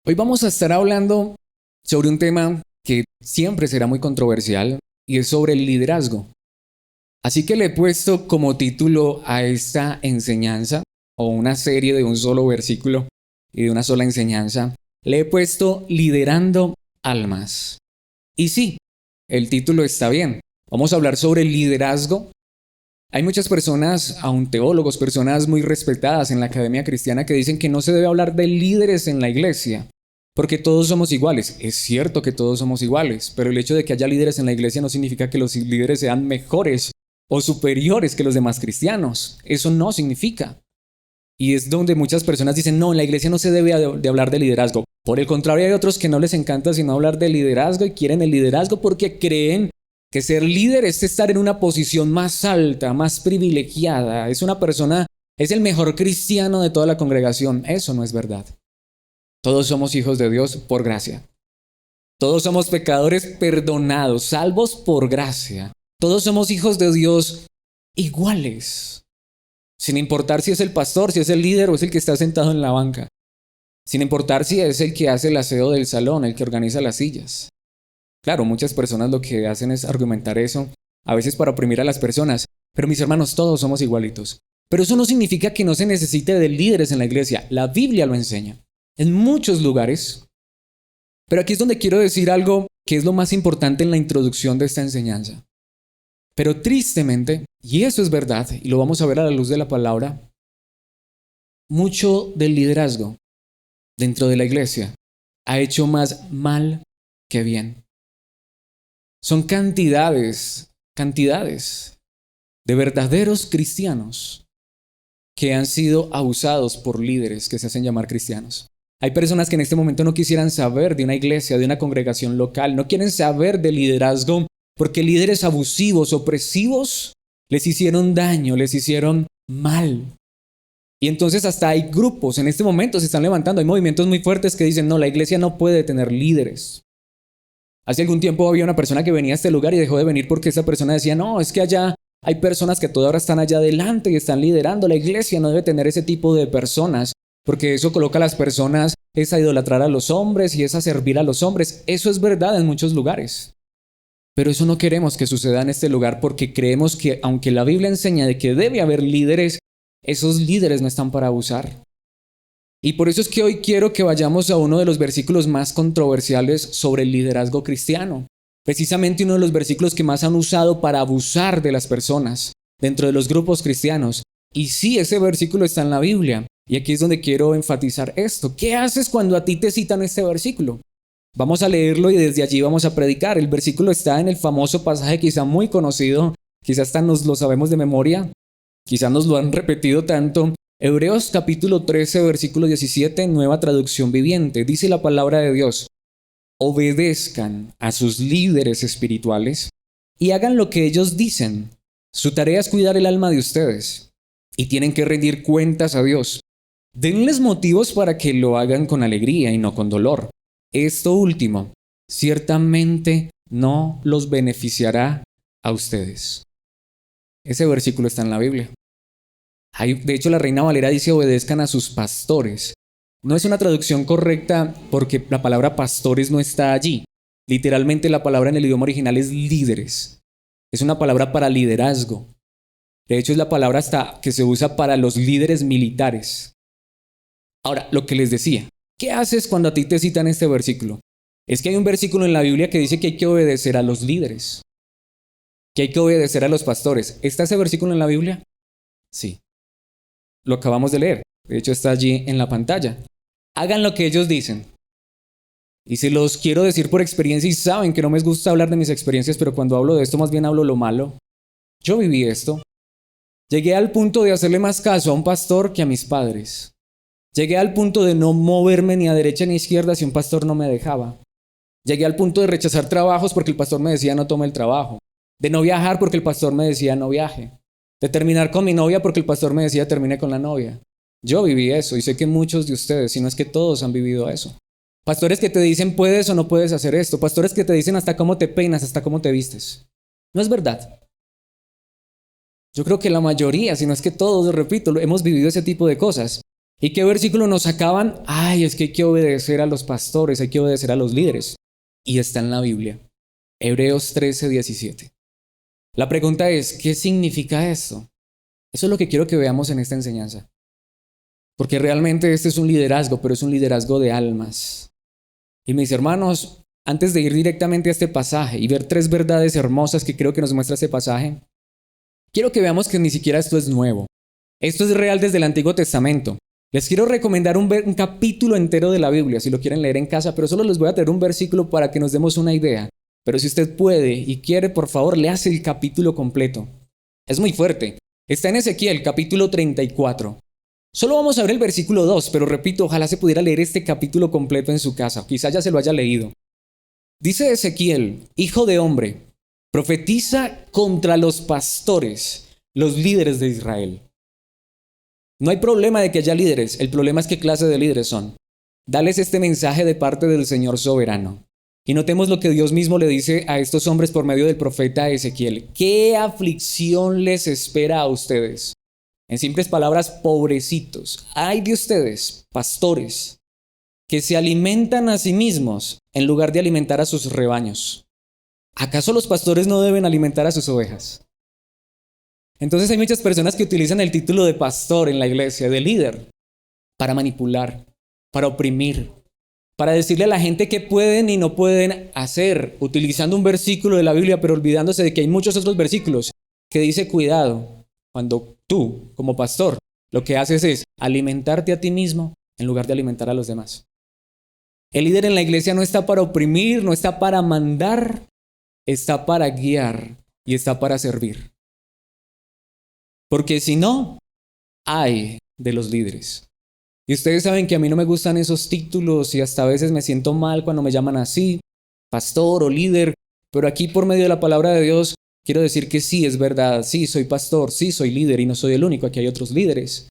Hoy vamos a estar hablando sobre un tema que siempre será muy controversial y es sobre el liderazgo. Así que le he puesto como título a esta enseñanza o una serie de un solo versículo y de una sola enseñanza. Le he puesto Liderando Almas. Y sí, el título está bien. Vamos a hablar sobre el liderazgo. Hay muchas personas, aun teólogos, personas muy respetadas en la academia cristiana que dicen que no se debe hablar de líderes en la iglesia, porque todos somos iguales. Es cierto que todos somos iguales, pero el hecho de que haya líderes en la iglesia no significa que los líderes sean mejores o superiores que los demás cristianos. Eso no significa. Y es donde muchas personas dicen, no, en la iglesia no se debe de hablar de liderazgo. Por el contrario, hay otros que no les encanta sino hablar de liderazgo y quieren el liderazgo porque creen que ser líder es estar en una posición más alta, más privilegiada. Es una persona, es el mejor cristiano de toda la congregación. Eso no es verdad. Todos somos hijos de Dios por gracia. Todos somos pecadores perdonados, salvos por gracia. Todos somos hijos de Dios iguales. Sin importar si es el pastor, si es el líder o es el que está sentado en la banca. Sin importar si es el que hace el aseo del salón, el que organiza las sillas. Claro, muchas personas lo que hacen es argumentar eso, a veces para oprimir a las personas. Pero mis hermanos, todos somos igualitos. Pero eso no significa que no se necesite de líderes en la iglesia. La Biblia lo enseña. En muchos lugares. Pero aquí es donde quiero decir algo que es lo más importante en la introducción de esta enseñanza. Pero tristemente, y eso es verdad, y lo vamos a ver a la luz de la palabra, mucho del liderazgo dentro de la iglesia ha hecho más mal que bien. Son cantidades de verdaderos cristianos que han sido abusados por líderes que se hacen llamar cristianos. Hay personas que en este momento no quisieran saber de una iglesia, de una congregación local, no quieren saber de liderazgo porque líderes abusivos, opresivos, les hicieron daño, les hicieron mal. Y entonces hasta hay grupos, en este momento se están levantando, hay movimientos muy fuertes que dicen, no, la iglesia no puede tener líderes. Hace algún tiempo había una persona que venía a este lugar y dejó de venir porque esa persona decía, no, es que allá hay personas que toda hora están allá adelante y están liderando, la iglesia no debe tener ese tipo de personas. Porque eso coloca a las personas, es a idolatrar a los hombres y es a servir a los hombres. Eso es verdad en muchos lugares. Pero eso no queremos que suceda en este lugar porque creemos que aunque la Biblia enseña de que debe haber líderes, esos líderes no están para abusar. Y por eso es que hoy quiero que vayamos a uno de los versículos más controversiales sobre el liderazgo cristiano. Precisamente uno de los versículos que más han usado para abusar de las personas dentro de los grupos cristianos. Y sí, ese versículo está en la Biblia. Y aquí es donde quiero enfatizar esto. ¿Qué haces cuando a ti te citan este versículo? Vamos a leerlo y desde allí vamos a predicar. El versículo está en el famoso pasaje quizá muy conocido, quizás hasta nos lo sabemos de memoria, quizás nos lo han repetido tanto. Hebreos capítulo 13, versículo 17, nueva traducción viviente. Dice la palabra de Dios, obedezcan a sus líderes espirituales y hagan lo que ellos dicen. Su tarea es cuidar el alma de ustedes y tienen que rendir cuentas a Dios. Denles motivos para que lo hagan con alegría y no con dolor. Esto último, ciertamente no los beneficiará a ustedes. Ese versículo está en la Biblia. De hecho, la Reina Valera dice obedezcan a sus pastores. No es una traducción correcta porque la palabra pastores no está allí. Literalmente la palabra en el idioma original es líderes. Es una palabra para liderazgo. De hecho, es la palabra hasta que se usa para los líderes militares. Ahora, lo que les decía, ¿qué haces cuando a ti te citan este versículo? Es que hay un versículo en la Biblia que dice que hay que obedecer a los líderes, que hay que obedecer a los pastores. ¿Está ese versículo en la Biblia? Sí. Lo acabamos de leer. De hecho, está allí en la pantalla. Hagan lo que ellos dicen. Y se los quiero decir por experiencia y saben que no me gusta hablar de mis experiencias, pero cuando hablo de esto más bien hablo lo malo. Yo viví esto. Llegué al punto de hacerle más caso a un pastor que a mis padres. Llegué al punto de no moverme ni a derecha ni a izquierda si un pastor no me dejaba. Llegué al punto de rechazar trabajos porque el pastor me decía no tome el trabajo. De no viajar porque el pastor me decía no viaje. De terminar con mi novia porque el pastor me decía termine con la novia. Yo viví eso y sé que muchos de ustedes, si no es que todos han vivido eso. Pastores que te dicen puedes o no puedes hacer esto. Pastores que te dicen hasta cómo te peinas, hasta cómo te vistes. No es verdad. Yo creo que la mayoría, si no es que todos, repito, hemos vivido ese tipo de cosas. ¿Y qué versículo nos sacaban? Ay, es que hay que obedecer a los pastores, hay que obedecer a los líderes. Y está en la Biblia. Hebreos 13:17. La pregunta es, ¿qué significa esto? Eso es lo que quiero que veamos en esta enseñanza. Porque realmente este es un liderazgo, pero es un liderazgo de almas. Y mis hermanos, antes de ir directamente a este pasaje y ver 3 verdades hermosas que creo que nos muestra este pasaje, quiero que veamos que ni siquiera esto es nuevo. Esto es real desde el Antiguo Testamento. Les quiero recomendar un capítulo entero de la Biblia, si lo quieren leer en casa, pero solo les voy a traer un versículo para que nos demos una idea. Pero si usted puede y quiere, por favor, léase el capítulo completo. Es muy fuerte. Está en Ezequiel, capítulo 34. Solo vamos a ver el versículo 2, pero repito, ojalá se pudiera leer este capítulo completo en su casa. Quizá ya se lo haya leído. Dice Ezequiel, hijo de hombre, profetiza contra los pastores, los líderes de Israel. No hay problema de que haya líderes, el problema es qué clase de líderes son. Dales este mensaje de parte del Señor soberano. Y notemos lo que Dios mismo le dice a estos hombres por medio del profeta Ezequiel. ¿Qué aflicción les espera a ustedes? En simples palabras, pobrecitos. Ay de ustedes, pastores, que se alimentan a sí mismos en lugar de alimentar a sus rebaños. ¿Acaso los pastores no deben alimentar a sus ovejas? Entonces hay muchas personas que utilizan el título de pastor en la iglesia, de líder, para manipular, para oprimir, para decirle a la gente qué pueden y no pueden hacer, utilizando un versículo de la Biblia, pero olvidándose de que hay muchos otros versículos que dice cuidado, cuando tú, como pastor, lo que haces es alimentarte a ti mismo en lugar de alimentar a los demás. El líder en la iglesia no está para oprimir, no está para mandar, está para guiar y está para servir. Porque si no, hay de los líderes. Y ustedes saben que a mí no me gustan esos títulos y hasta a veces me siento mal cuando me llaman así, pastor o líder, pero aquí por medio de la palabra de Dios quiero decir que sí, es verdad, sí, soy pastor, sí, soy líder y no soy el único, aquí hay otros líderes.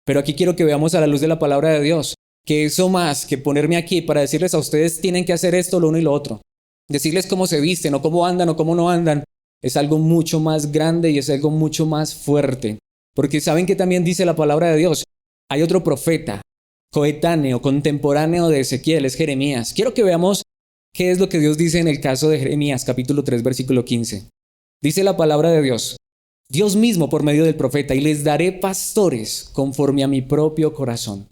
Pero aquí quiero que veamos a la luz de la palabra de Dios, que eso más que ponerme aquí para decirles a ustedes tienen que hacer esto, lo uno y lo otro, decirles cómo se visten o cómo andan o cómo no andan, es algo mucho más grande y es algo mucho más fuerte. Porque saben que también dice la palabra de Dios, hay otro profeta, coetáneo, contemporáneo de Ezequiel, es Jeremías. Quiero que veamos qué es lo que Dios dice en el caso de Jeremías, capítulo 3, versículo 15. Dice la palabra de Dios, Dios mismo por medio del profeta, y les daré pastores conforme a mi propio corazón.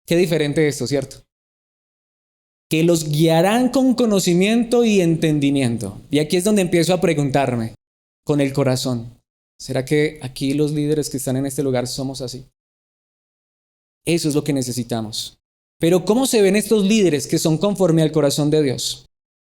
Qué diferente esto, ¿cierto? Que los guiarán con conocimiento y entendimiento. Y aquí es donde empiezo a preguntarme, con el corazón, ¿será que aquí los líderes que están en este lugar somos así? Eso es lo que necesitamos. Pero ¿cómo se ven estos líderes que son conforme al corazón de Dios?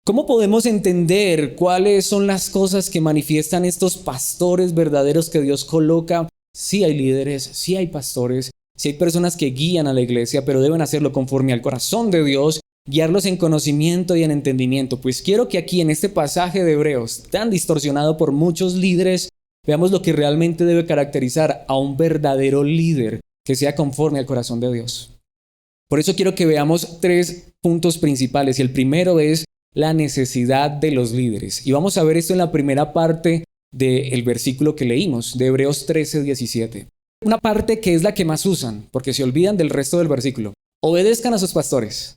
¿Cómo podemos entender cuáles son las cosas que manifiestan estos pastores verdaderos que Dios coloca? Sí hay líderes, sí hay pastores, sí hay personas que guían a la iglesia, pero deben hacerlo conforme al corazón de Dios, guiarlos en conocimiento y en entendimiento. Pues quiero que aquí en este pasaje de Hebreos, tan distorsionado por muchos líderes, veamos lo que realmente debe caracterizar a un verdadero líder que sea conforme al corazón de Dios. Por eso quiero que veamos 3 puntos principales y el primero es la necesidad de los líderes. Y vamos a ver esto en la primera parte del versículo que leímos, de Hebreos 13:17. Una parte que es la que más usan, porque se olvidan del resto del versículo. Obedezcan a sus pastores.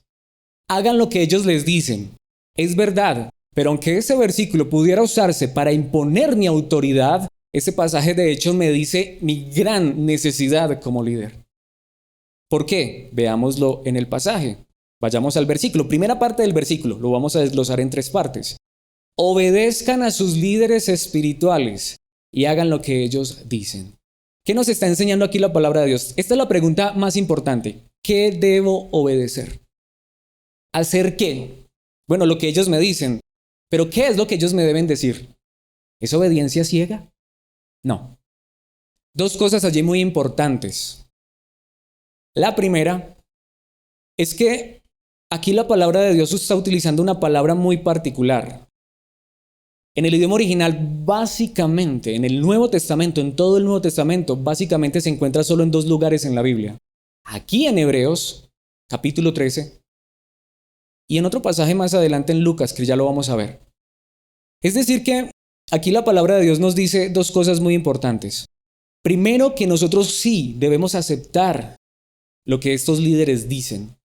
Hagan lo que ellos les dicen. Es verdad, pero aunque ese versículo pudiera usarse para imponer mi autoridad, ese pasaje de hecho me dice mi gran necesidad como líder. ¿Por qué? Veámoslo en el pasaje. Vayamos al versículo. Primera parte del versículo, lo vamos a desglosar en 3 partes. Obedezcan a sus líderes espirituales y hagan lo que ellos dicen. ¿Qué nos está enseñando aquí la palabra de Dios? Esta es la pregunta más importante. ¿Qué debo obedecer? ¿Hacer qué? Bueno, lo que ellos me dicen. ¿Pero qué es lo que ellos me deben decir? ¿Es obediencia ciega? No. 2 cosas allí muy importantes. La primera es que aquí la palabra de Dios está utilizando una palabra muy particular. En el idioma original, básicamente, en el Nuevo Testamento, en todo el Nuevo Testamento, básicamente se encuentra solo en 2 lugares en la Biblia. Aquí en Hebreos, capítulo 13, y en otro pasaje más adelante en Lucas, que ya lo vamos a ver. Es decir que aquí la palabra de Dios nos dice 2 cosas muy importantes. Primero, que nosotros sí debemos aceptar lo que estos líderes dicen,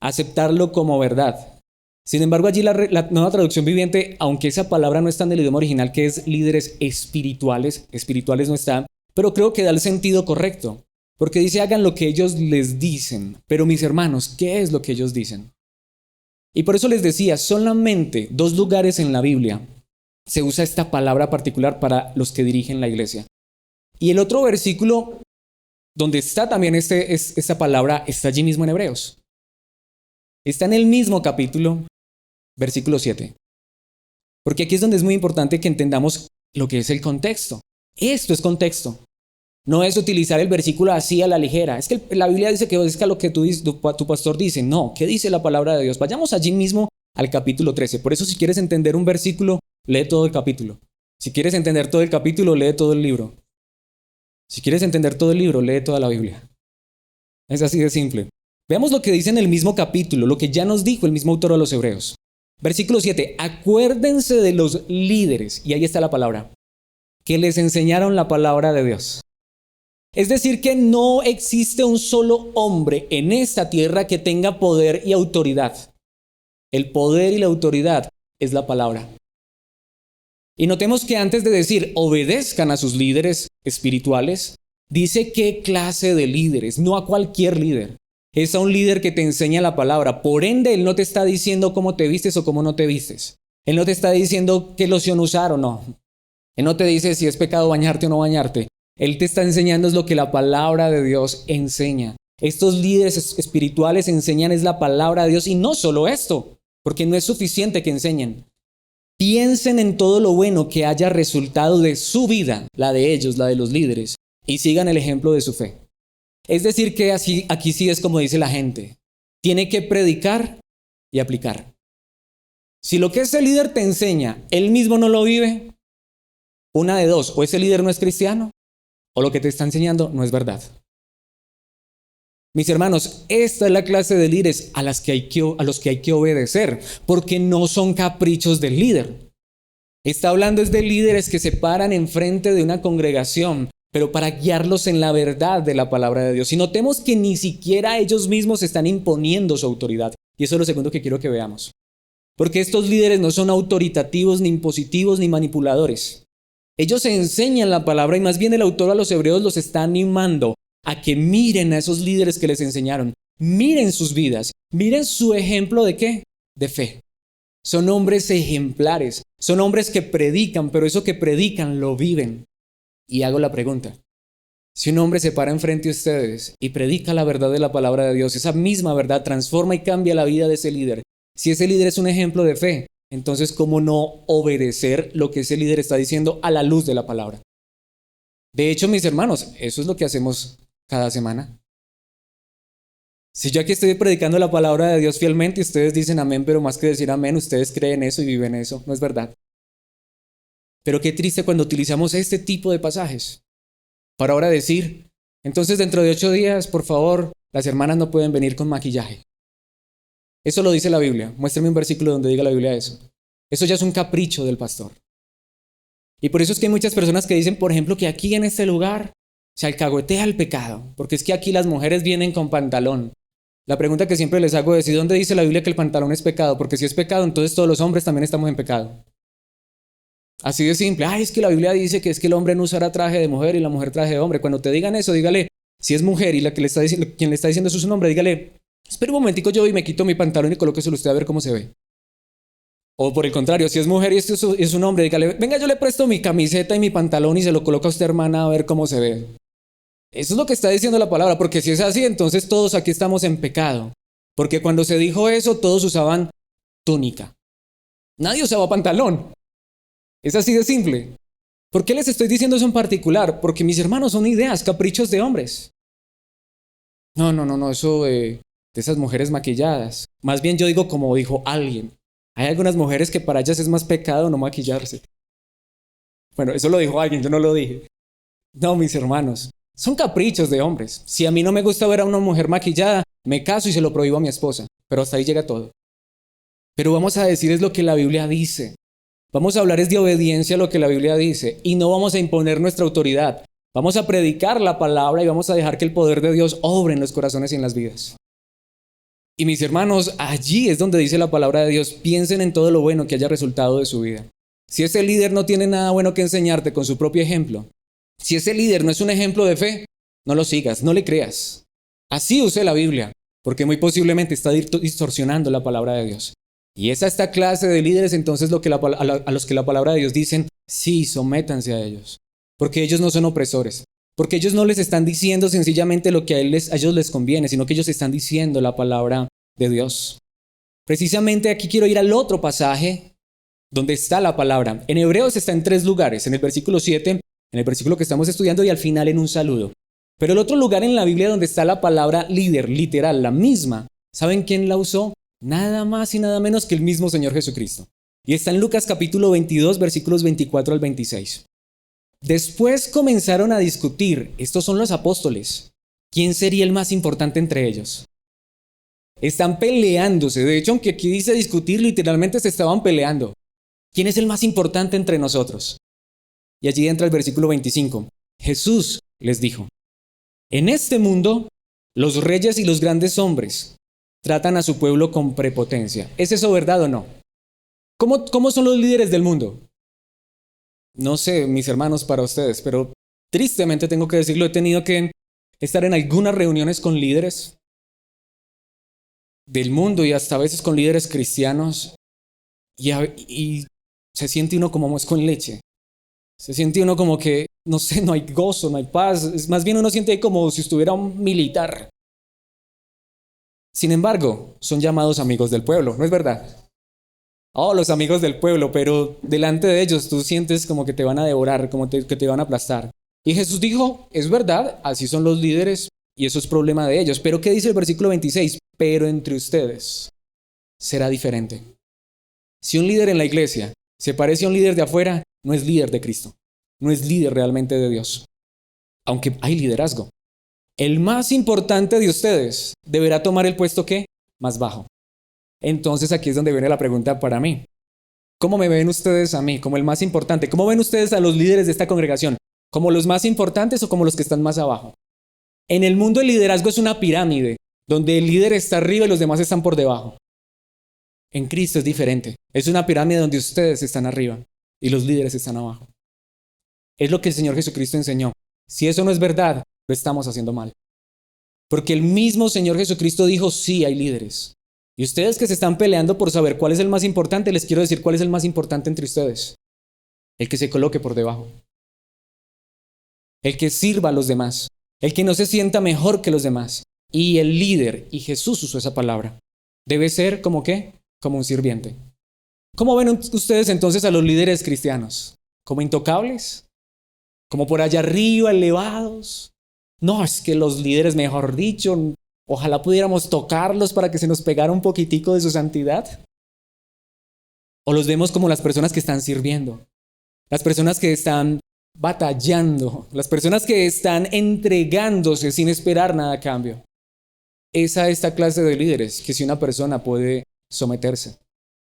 aceptarlo como verdad. Sin embargo, allí la Nueva Traducción Viviente, aunque esa palabra no está en el idioma original, que es líderes espirituales no está, pero creo que da el sentido correcto, porque dice hagan lo que ellos les dicen. Pero mis hermanos, ¿qué es lo que ellos dicen? Y por eso les decía, solamente 2 lugares en la Biblia se usa esta palabra particular para los que dirigen la iglesia. Y el otro versículo donde está también esta palabra está allí mismo en Hebreos. Está en el mismo capítulo, versículo 7. Porque aquí es donde es muy importante que entendamos lo que es el contexto. Esto es contexto. No es utilizar el versículo así a la ligera. Es que la Biblia dice que obedezca lo que tu pastor dice. No, ¿qué dice la palabra de Dios? Vayamos allí mismo al capítulo 13. Por eso si quieres entender un versículo, lee todo el capítulo. Si quieres entender todo el capítulo, lee todo el libro. Si quieres entender todo el libro, lee toda la Biblia. Es así de simple. Veamos lo que dice en el mismo capítulo, lo que ya nos dijo el mismo autor a los Hebreos. Versículo 7. Acuérdense de los líderes, y ahí está la palabra, que les enseñaron la palabra de Dios. Es decir, que no existe un solo hombre en esta tierra que tenga poder y autoridad. El poder y la autoridad es la palabra. Y notemos que antes de decir obedezcan a sus líderes espirituales, dice qué clase de líderes, no a cualquier líder. Es a un líder que te enseña la palabra. Por ende, él no te está diciendo cómo te vistes o cómo no te vistes. Él no te está diciendo qué loción usar o no. Él no te dice si es pecado bañarte o no bañarte. Él te está enseñando es lo que la palabra de Dios enseña. Estos líderes espirituales enseñan es la palabra de Dios y no solo esto, porque no es suficiente que enseñen. Piensen en todo lo bueno que haya resultado de su vida, la de ellos, la de los líderes, y sigan el ejemplo de su fe. Es decir, que aquí sí es como dice la gente. Tiene que predicar y aplicar. Si lo que ese líder te enseña, él mismo no lo vive, una de dos, o ese líder no es cristiano, o lo que te está enseñando no es verdad. Mis hermanos, esta es la clase de líderes a los que hay que obedecer, porque no son caprichos del líder. Está hablando es de líderes que se paran enfrente de una congregación, pero para guiarlos en la verdad de la palabra de Dios. Y notemos que ni siquiera ellos mismos están imponiendo su autoridad. Y eso es lo segundo que quiero que veamos. Porque estos líderes no son autoritativos, ni impositivos, ni manipuladores. Ellos enseñan la palabra y más bien el autor a los hebreos los está animando a que miren a esos líderes que les enseñaron. Miren sus vidas. Miren su ejemplo de ¿qué? De fe. Son hombres ejemplares. Son hombres que predican, pero eso que predican lo viven. Y hago la pregunta, si un hombre se para enfrente de ustedes y predica la verdad de la palabra de Dios, esa misma verdad transforma y cambia la vida de ese líder. Si ese líder es un ejemplo de fe, entonces ¿cómo no obedecer lo que ese líder está diciendo a la luz de la palabra? De hecho, mis hermanos, eso es lo que hacemos cada semana. Si yo aquí estoy predicando la palabra de Dios fielmente y ustedes dicen amén, pero más que decir amén, ustedes creen eso y viven eso, ¿no es verdad? Pero qué triste cuando utilizamos este tipo de pasajes para ahora decir, entonces dentro de 8 días, por favor, las hermanas no pueden venir con maquillaje. Eso lo dice la Biblia. Muéstrame un versículo donde diga la Biblia eso. Eso ya es un capricho del pastor. Y por eso es que hay muchas personas que dicen, por ejemplo, que aquí en este lugar se alcahuetea el pecado, porque es que aquí las mujeres vienen con pantalón. La pregunta que siempre les hago es, ¿y dónde dice la Biblia que el pantalón es pecado? Porque si es pecado, entonces todos los hombres también estamos en pecado. Así de simple. Ay, es que la Biblia dice que es que el hombre no usará traje de mujer y la mujer traje de hombre. Cuando te digan eso, dígale, si es mujer y la que le está diciendo, quien le está diciendo eso es un hombre, dígale, espera un momentico, yo y me quito mi pantalón y colóqueselo usted a ver cómo se ve. O por el contrario, si es mujer y esto es un hombre, dígale, venga, yo le presto mi camiseta y mi pantalón y se lo coloca a usted, hermana, a ver cómo se ve. Eso es lo que está diciendo la palabra, porque si es así, entonces todos aquí estamos en pecado. Porque cuando se dijo eso, todos usaban túnica. Nadie usaba pantalón. Es así de simple. ¿Por qué les estoy diciendo eso en particular? Porque mis hermanos son ideas, caprichos de hombres. No, eso de esas mujeres maquilladas. Más bien yo digo como dijo alguien. Hay algunas mujeres que para ellas es más pecado no maquillarse. Bueno, eso lo dijo alguien, yo no lo dije. No, mis hermanos, son caprichos de hombres. Si a mí no me gusta ver a una mujer maquillada, me caso y se lo prohíbo a mi esposa. Pero hasta ahí llega todo. Pero vamos a decir es lo que la Biblia dice. Vamos a hablar es de obediencia a lo que la Biblia dice y no vamos a imponer nuestra autoridad. Vamos a predicar la palabra y vamos a dejar que el poder de Dios obre en los corazones y en las vidas. Y mis hermanos, allí es donde dice la palabra de Dios, piensen en todo lo bueno que haya resultado de su vida. Si ese líder no tiene nada bueno que enseñarte con su propio ejemplo, si ese líder no es un ejemplo de fe, no lo sigas, no le creas. Así use la Biblia, porque muy posiblemente está distorsionando la palabra de Dios. Y es a esta clase de líderes entonces a los que la palabra de Dios dicen, sí, sométanse a ellos, porque ellos no son opresores, porque ellos no les están diciendo sencillamente lo que a ellos les conviene, sino que ellos están diciendo la palabra de Dios. Precisamente aquí quiero ir al otro pasaje donde está la palabra. En Hebreos está en 3 lugares, en el versículo 7, en el versículo que estamos estudiando y al final en un saludo. Pero el otro lugar en la Biblia donde está la palabra líder, literal, la misma, ¿saben quién la usó? Nada más y nada menos que el mismo Señor Jesucristo. Y está en Lucas capítulo 22, versículos 24 al 26. Después comenzaron a discutir, estos son los apóstoles, ¿quién sería el más importante entre ellos? Están peleándose, de hecho, aunque aquí dice discutir, literalmente se estaban peleando. ¿Quién es el más importante entre nosotros? Y allí entra el versículo 25. Jesús les dijo, en este mundo, los reyes y los grandes hombres tratan a su pueblo con prepotencia. ¿Es eso verdad o no? ¿Cómo son los líderes del mundo? No sé, mis hermanos, para ustedes, pero tristemente tengo que decirlo, he tenido que estar en algunas reuniones con líderes del mundo y hasta a veces con líderes cristianos y se siente uno como mosco en leche. Se siente uno como que, no sé, no hay gozo, no hay paz. Es más bien uno siente ahí como si estuviera un militar. Sin embargo, son llamados amigos del pueblo, ¿no es verdad? Oh, los amigos del pueblo, pero delante de ellos tú sientes como que te van a devorar, como que te van a aplastar. Y Jesús dijo, es verdad, así son los líderes y eso es problema de ellos. Pero ¿qué dice el versículo 26? Pero entre ustedes será diferente. Si un líder en la iglesia se parece a un líder de afuera, no es líder de Cristo, no es líder realmente de Dios. Aunque hay liderazgo. El más importante de ustedes deberá tomar el puesto ¿qué? Más bajo. Entonces aquí es donde viene la pregunta para mí. ¿Cómo me ven ustedes a mí como el más importante? ¿Cómo ven ustedes a los líderes de esta congregación? ¿Como los más importantes o como los que están más abajo? En el mundo el liderazgo es una pirámide, donde el líder está arriba y los demás están por debajo. En Cristo es diferente. Es una pirámide donde ustedes están arriba y los líderes están abajo. Es lo que el Señor Jesucristo enseñó. Si eso no es verdad, lo estamos haciendo mal. Porque el mismo Señor Jesucristo dijo, sí, hay líderes. Y ustedes que se están peleando por saber cuál es el más importante, les quiero decir cuál es el más importante entre ustedes. El que se coloque por debajo. El que sirva a los demás. El que no se sienta mejor que los demás. Y el líder, y Jesús usó esa palabra, debe ser como ¿qué? Como un sirviente. ¿Cómo ven ustedes entonces a los líderes cristianos? ¿Como intocables? ¿Como por allá arriba, elevados? No, es que los líderes, mejor dicho, ojalá pudiéramos tocarlos para que se nos pegara un poquitico de su santidad. ¿O los vemos como las personas que están sirviendo? Las personas que están batallando, las personas que están entregándose sin esperar nada a cambio. Es a esta clase de líderes que si una persona puede someterse,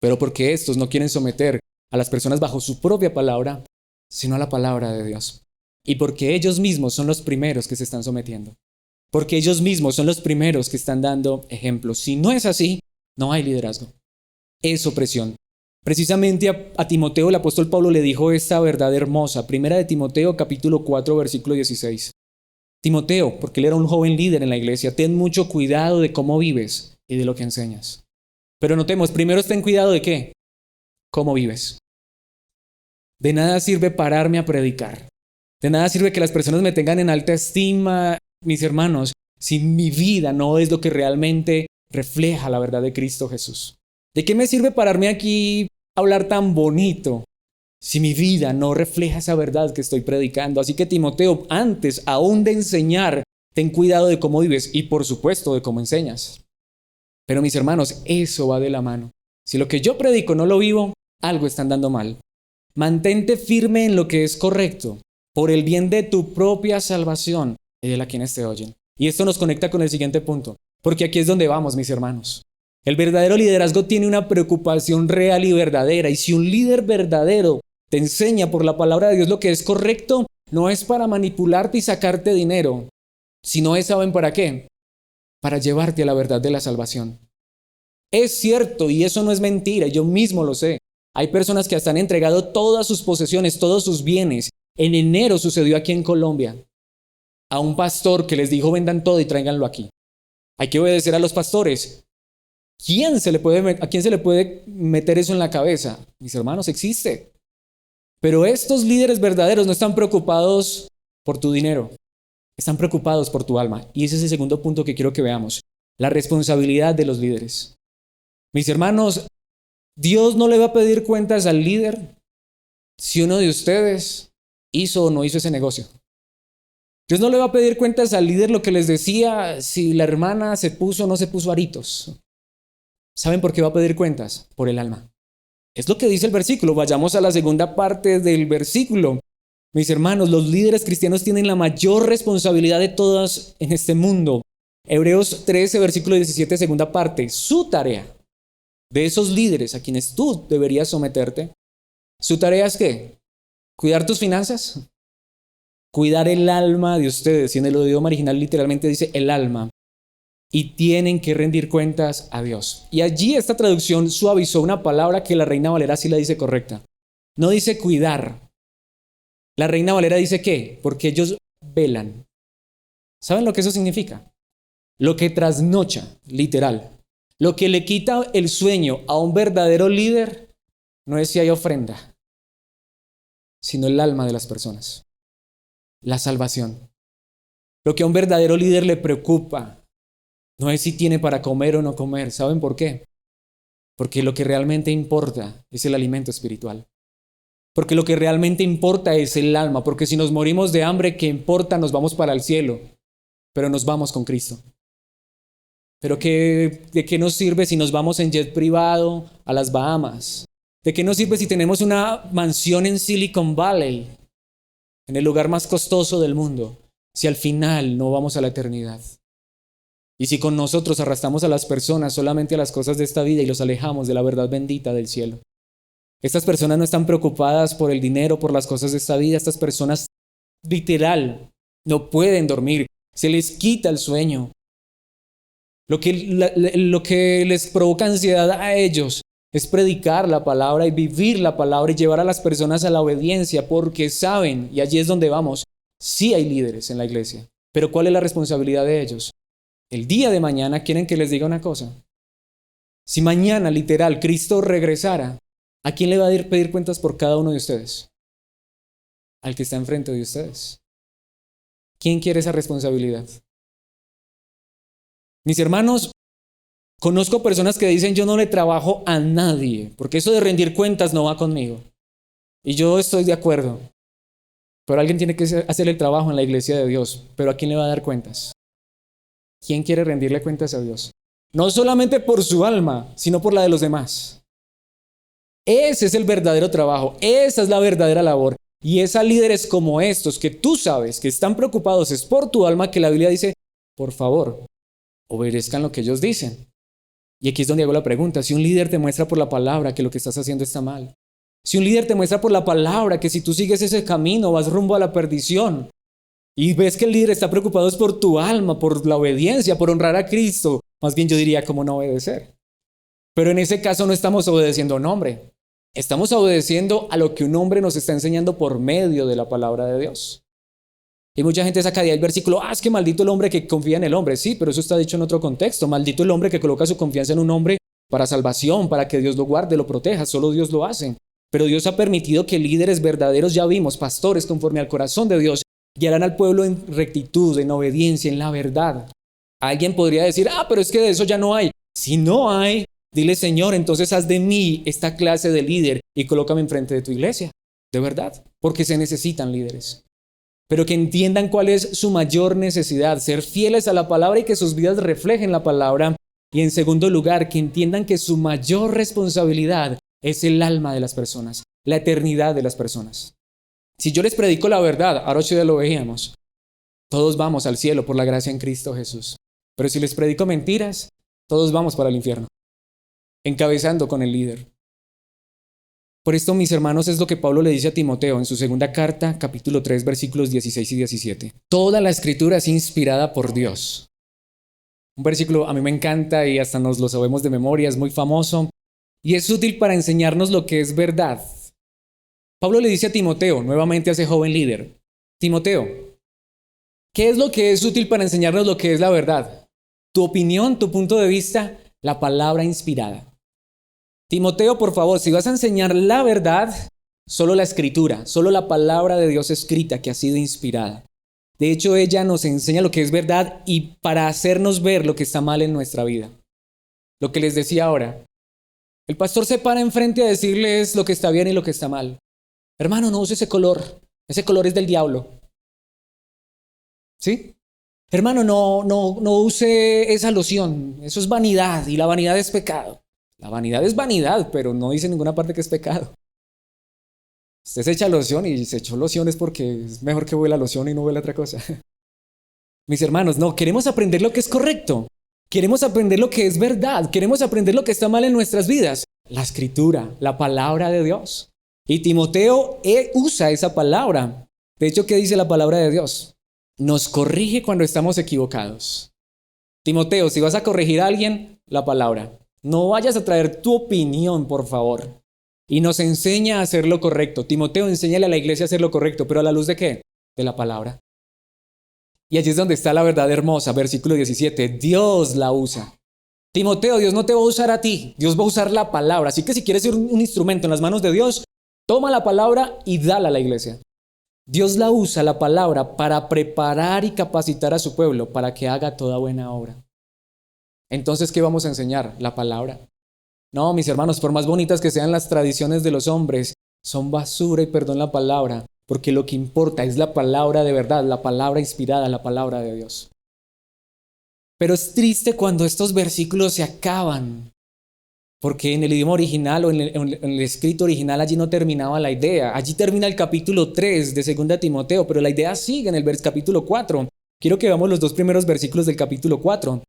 pero porque estos no quieren someter a las personas bajo su propia palabra, sino a la palabra de Dios. Y porque ellos mismos son los primeros que se están sometiendo. Porque ellos mismos son los primeros que están dando ejemplos. Si no es así, no hay liderazgo. Es opresión. Precisamente a Timoteo el apóstol Pablo le dijo esta verdad hermosa. Primera de Timoteo capítulo 4 versículo 16. Timoteo, porque él era un joven líder en la iglesia, ten mucho cuidado de cómo vives y de lo que enseñas. Pero notemos, primero ten cuidado de qué, cómo vives. De nada sirve pararme a predicar. De nada sirve que las personas me tengan en alta estima, mis hermanos, si mi vida no es lo que realmente refleja la verdad de Cristo Jesús. ¿De qué me sirve pararme aquí a hablar tan bonito si mi vida no refleja esa verdad que estoy predicando? Así que Timoteo, antes aún de enseñar, ten cuidado de cómo vives y por supuesto de cómo enseñas. Pero mis hermanos, eso va de la mano. Si lo que yo predico no lo vivo, algo está andando mal. Mantente firme en lo que es correcto, por el bien de tu propia salvación y de la quienes te oyen. Y esto nos conecta con el siguiente punto, porque aquí es donde vamos, mis hermanos. El verdadero liderazgo tiene una preocupación real y verdadera, y si un líder verdadero te enseña por la palabra de Dios lo que es correcto, no es para manipularte y sacarte dinero, sino es, ¿saben para qué? Para llevarte a la verdad de la salvación. Es cierto, y eso no es mentira, yo mismo lo sé. Hay personas que hasta han entregado todas sus posesiones, todos sus bienes. En enero sucedió aquí en Colombia a un pastor que les dijo vendan todo y tráiganlo aquí. Hay que obedecer a los pastores. ¿A quién se le puede meter eso en la cabeza? Mis hermanos, existe. Pero estos líderes verdaderos no están preocupados por tu dinero, están preocupados por tu alma. Y ese es el segundo punto que quiero que veamos, la responsabilidad de los líderes. Mis hermanos, Dios no le va a pedir cuentas al líder si uno de ustedes hizo o no hizo ese negocio. Dios no le va a pedir cuentas al líder lo que les decía si la hermana se puso o no se puso aritos. ¿Saben por qué va a pedir cuentas? Por el alma. Es lo que dice el versículo. Vayamos a la segunda parte del versículo. Mis hermanos, los líderes cristianos tienen la mayor responsabilidad de todas en este mundo. Hebreos 13, versículo 17, segunda parte. Su tarea de esos líderes a quienes tú deberías someterte, ¿su tarea es qué? ¿Cuidar tus finanzas? Cuidar el alma de ustedes. Y en el idioma original literalmente dice el alma. Y tienen que rendir cuentas a Dios. Y allí esta traducción suavizó una palabra que la Reina Valera sí la dice correcta. No dice cuidar. La Reina Valera dice ¿qué? Porque ellos velan. ¿Saben lo que eso significa? Lo que trasnocha, literal. Lo que le quita el sueño a un verdadero líder no es si hay ofrenda, sino el alma de las personas. La salvación. Lo que a un verdadero líder le preocupa no es si tiene para comer o no comer. ¿Saben por qué? Porque lo que realmente importa es el alimento espiritual. Porque lo que realmente importa es el alma. Porque si nos morimos de hambre, ¿qué importa? Nos vamos para el cielo. Pero nos vamos con Cristo. Pero ¿de qué nos sirve si nos vamos en jet privado a las Bahamas? ¿De qué nos sirve si tenemos una mansión en Silicon Valley, en el lugar más costoso del mundo, si al final no vamos a la eternidad? Y si con nosotros arrastramos a las personas solamente a las cosas de esta vida y los alejamos de la verdad bendita del cielo. Estas personas no están preocupadas por el dinero, por las cosas de esta vida. Estas personas literal no pueden dormir. Se les quita el sueño. Lo que les provoca ansiedad a ellos es predicar la palabra y vivir la palabra y llevar a las personas a la obediencia porque saben, y allí es donde vamos, sí hay líderes en la iglesia. Pero ¿cuál es la responsabilidad de ellos? El día de mañana quieren que les diga una cosa. Si mañana, literal, Cristo regresara, ¿a quién le va a pedir cuentas por cada uno de ustedes? Al que está enfrente de ustedes. ¿Quién quiere esa responsabilidad? Mis hermanos, conozco personas que dicen yo no le trabajo a nadie, porque eso de rendir cuentas no va conmigo. Y yo estoy de acuerdo. Pero alguien tiene que hacer el trabajo en la iglesia de Dios. ¿Pero a quién le va a dar cuentas? ¿Quién quiere rendirle cuentas a Dios? No solamente por su alma, sino por la de los demás. Ese es el verdadero trabajo, esa es la verdadera labor. Y es a líderes como estos que tú sabes que están preocupados es por tu alma que la Biblia dice, por favor, obedezcan lo que ellos dicen. Y aquí es donde hago la pregunta, si un líder te muestra por la palabra que lo que estás haciendo está mal, si un líder te muestra por la palabra que si tú sigues ese camino vas rumbo a la perdición, y ves que el líder está preocupado es por tu alma, por la obediencia, por honrar a Cristo. Más bien yo diría, ¿cómo no obedecer? Pero en ese caso no estamos obedeciendo a un hombre. Estamos obedeciendo a lo que un hombre nos está enseñando por medio de la palabra de Dios. Y mucha gente saca de ahí el versículo, es que maldito el hombre que confía en el hombre. Sí, pero eso está dicho en otro contexto. Maldito el hombre que coloca su confianza en un hombre para salvación, para que Dios lo guarde, lo proteja. Solo Dios lo hace. Pero Dios ha permitido que líderes verdaderos, ya vimos, pastores conforme al corazón de Dios, guiarán al pueblo en rectitud, en obediencia, en la verdad. Alguien podría decir, pero es que de eso ya no hay. Si no hay, dile Señor, entonces haz de mí esta clase de líder y colócame enfrente de tu iglesia. De verdad, porque se necesitan líderes. Pero que entiendan cuál es su mayor necesidad, ser fieles a la palabra y que sus vidas reflejen la palabra. Y en segundo lugar, que entiendan que su mayor responsabilidad es el alma de las personas, la eternidad de las personas. Si yo les predico la verdad, ahora ya lo veíamos, todos vamos al cielo por la gracia en Cristo Jesús. Pero si les predico mentiras, todos vamos para el infierno, encabezando con el líder. Por esto, mis hermanos, es lo que Pablo le dice a Timoteo en su segunda carta, capítulo 3, versículos 16 y 17. Toda la escritura es inspirada por Dios. Un versículo a mí me encanta y hasta nos lo sabemos de memoria, es muy famoso y es útil para enseñarnos lo que es verdad. Pablo le dice a Timoteo, nuevamente a ese joven líder, Timoteo, ¿qué es lo que es útil para enseñarnos lo que es la verdad? Tu opinión, tu punto de vista, la palabra inspirada. Timoteo, por favor, si vas a enseñar la verdad, solo la escritura, solo la palabra de Dios escrita que ha sido inspirada. De hecho, ella nos enseña lo que es verdad y para hacernos ver lo que está mal en nuestra vida. Lo que les decía ahora, el pastor se para enfrente a decirles lo que está bien y lo que está mal. Hermano, no use ese color es del diablo. ¿Sí? Hermano, no use esa loción, eso es vanidad y la vanidad es pecado. La vanidad es vanidad, pero no dice en ninguna parte que es pecado. Usted se echa loción y se echó loción es porque es mejor que huela loción y no huela otra cosa. Mis hermanos, no, queremos aprender lo que es correcto. Queremos aprender lo que es verdad. Queremos aprender lo que está mal en nuestras vidas. La escritura, la palabra de Dios. Y Timoteo usa esa palabra. De hecho, ¿qué dice la palabra de Dios? Nos corrige cuando estamos equivocados. Timoteo, si vas a corregir a alguien, la palabra. No vayas a traer tu opinión, por favor. Y nos enseña a hacer lo correcto. Timoteo, enséñale a la iglesia a hacer lo correcto, pero ¿a la luz de qué? De la palabra. Y allí es donde está la verdad hermosa, versículo 17. Dios la usa. Timoteo, Dios no te va a usar a ti, Dios va a usar la palabra. Así que si quieres ser un instrumento en las manos de Dios, toma la palabra y dala a la iglesia. Dios la usa, la palabra, para preparar y capacitar a su pueblo para que haga toda buena obra. Entonces, ¿qué vamos a enseñar? La palabra. No, mis hermanos, por más bonitas que sean las tradiciones de los hombres, son basura y perdón la palabra, porque lo que importa es la palabra de verdad, la palabra inspirada, la palabra de Dios. Pero es triste cuando estos versículos se acaban, porque en el idioma original o en el escrito original allí no terminaba la idea. Allí termina el capítulo 3 de 2 Timoteo, pero la idea sigue en el capítulo 4. Quiero que veamos los dos primeros versículos del capítulo 4.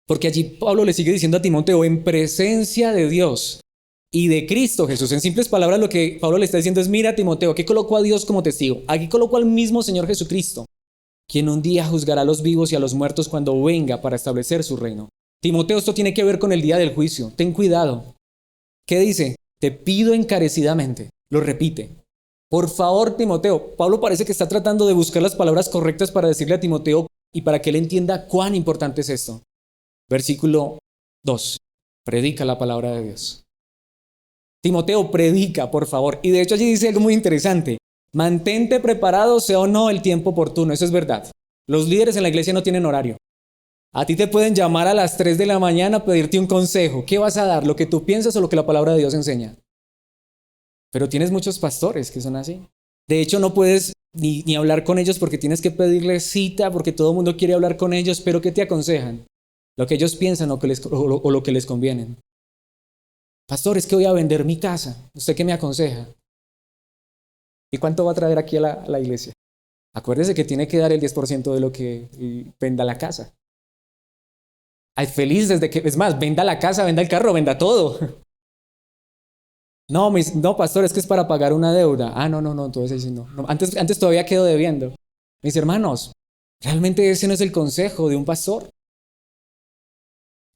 Porque allí Pablo le sigue diciendo a Timoteo, en presencia de Dios y de Cristo Jesús. En simples palabras, lo que Pablo le está diciendo es, mira Timoteo, aquí colocó a Dios como testigo. Aquí colocó al mismo Señor Jesucristo, quien un día juzgará a los vivos y a los muertos cuando venga para establecer su reino. Timoteo, esto tiene que ver con el día del juicio. Ten cuidado. ¿Qué dice? Te pido encarecidamente. Lo repite. Por favor, Timoteo. Pablo parece que está tratando de buscar las palabras correctas para decirle a Timoteo y para que él entienda cuán importante es esto. Versículo 2. Predica la palabra de Dios. Timoteo, predica, por favor. Y de hecho allí dice algo muy interesante. Mantente preparado, sea o no el tiempo oportuno. Eso es verdad. Los líderes en la iglesia no tienen horario. A ti te pueden llamar a las 3 de la mañana a pedirte un consejo. ¿Qué vas a dar? ¿Lo que tú piensas o lo que la palabra de Dios enseña? Pero tienes muchos pastores que son así. De hecho, no puedes ni hablar con ellos porque tienes que pedirles cita, porque todo el mundo quiere hablar con ellos, pero ¿qué te aconsejan? Lo que ellos piensan o lo que les conviene. Pastor, es que voy a vender mi casa. ¿Usted qué me aconseja? ¿Y cuánto va a traer aquí a la iglesia? Acuérdese que tiene que dar el 10% de lo que venda la casa. Ay, feliz desde que, es más, venda la casa, venda el carro, venda todo. No, pastor, es que es para pagar una deuda. Ah, no, entonces sí, no. Antes todavía quedo debiendo. Mis hermanos, realmente ese no es el consejo de un pastor.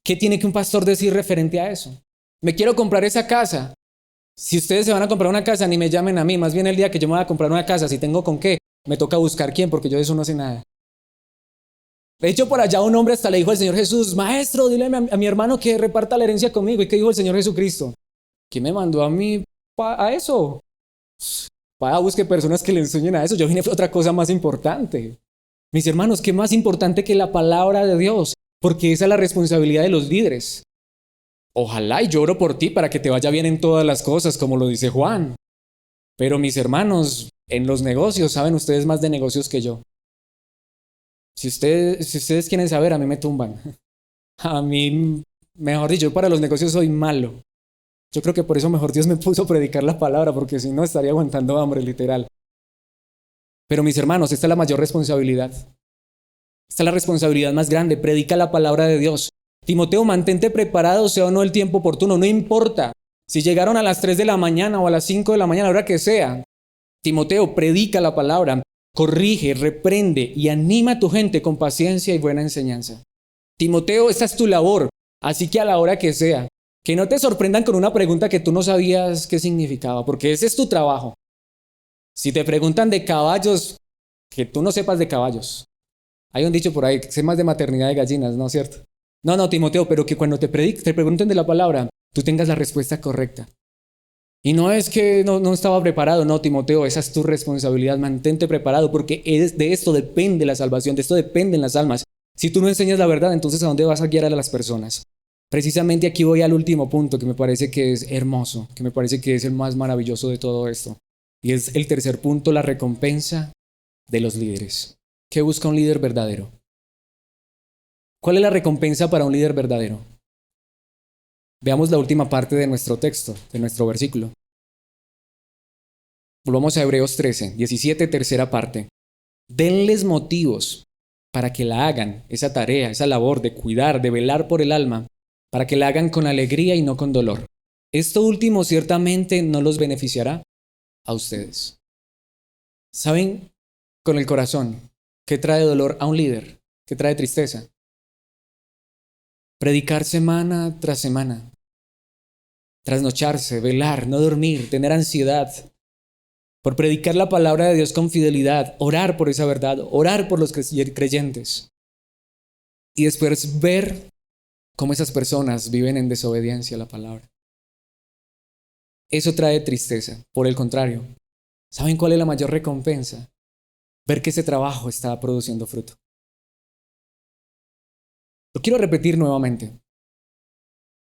¿Qué tiene que un pastor decir referente a eso? Me quiero comprar esa casa. Si ustedes se van a comprar una casa, ni me llamen a mí. Más bien el día que yo me voy a comprar una casa, si tengo con qué, me toca buscar quién, porque yo de eso no sé nada. De hecho, por allá un hombre hasta le dijo al Señor Jesús, maestro, dile a mi hermano que reparta la herencia conmigo. ¿Y qué dijo el Señor Jesucristo? ¿Quién me mandó a mí a eso? Para busque personas que le enseñen a eso. Yo vine a otra cosa más importante. Mis hermanos, ¿qué más importante que la palabra de Dios? Porque esa es la responsabilidad de los líderes. Ojalá y yo oro por ti para que te vaya bien en todas las cosas, como lo dice Juan. Pero mis hermanos, en los negocios, saben ustedes más de negocios que yo. Si ustedes quieren saber, a mí me tumban. A mí, mejor dicho, yo para los negocios soy malo. Yo creo que por eso mejor Dios me puso a predicar la palabra, porque si no estaría aguantando hambre, literal. Pero mis hermanos, esta es la mayor responsabilidad. Esta es la responsabilidad más grande. Predica la palabra de Dios. Timoteo, mantente preparado, sea o no el tiempo oportuno. No importa Si llegaron a las 3 de la mañana o a las 5 de la mañana, a la hora que sea, Timoteo, predica la palabra, corrige, reprende y anima a tu gente con paciencia y buena enseñanza. Timoteo, esa es tu labor, así que a la hora que sea, que no te sorprendan con una pregunta que tú no sabías qué significaba, porque ese es tu trabajo. Si te preguntan de caballos, que tú no sepas de caballos. Hay un dicho por ahí, sé más de maternidad de gallinas, ¿no es cierto? No, Timoteo, pero que cuando te pregunten de la palabra, tú tengas la respuesta correcta. Y no es que no estaba preparado, no, Timoteo, esa es tu responsabilidad, mantente preparado, porque de esto depende la salvación, de esto dependen las almas. Si tú no enseñas la verdad, entonces ¿a dónde vas a guiar a las personas? Precisamente aquí voy al último punto que me parece que es hermoso, que me parece que es el más maravilloso de todo esto. Y es el tercer punto, la recompensa de los líderes. ¿Qué busca un líder verdadero? ¿Cuál es la recompensa para un líder verdadero? Veamos la última parte de nuestro texto, de nuestro versículo. Volvamos a Hebreos 13, 17, tercera parte. Denles motivos para que la hagan, esa tarea, esa labor de cuidar, de velar por el alma, para que la hagan con alegría y no con dolor. Esto último ciertamente no los beneficiará a ustedes. ¿Saben con el corazón qué trae dolor a un líder? ¿Qué trae tristeza? Predicar semana tras semana, trasnocharse, velar, no dormir, tener ansiedad, por predicar la palabra de Dios con fidelidad, orar por esa verdad, orar por los creyentes. Y después ver cómo esas personas viven en desobediencia a la palabra. Eso trae tristeza. Por el contrario, ¿saben cuál es la mayor recompensa? Ver que ese trabajo está produciendo fruto. Lo quiero repetir nuevamente.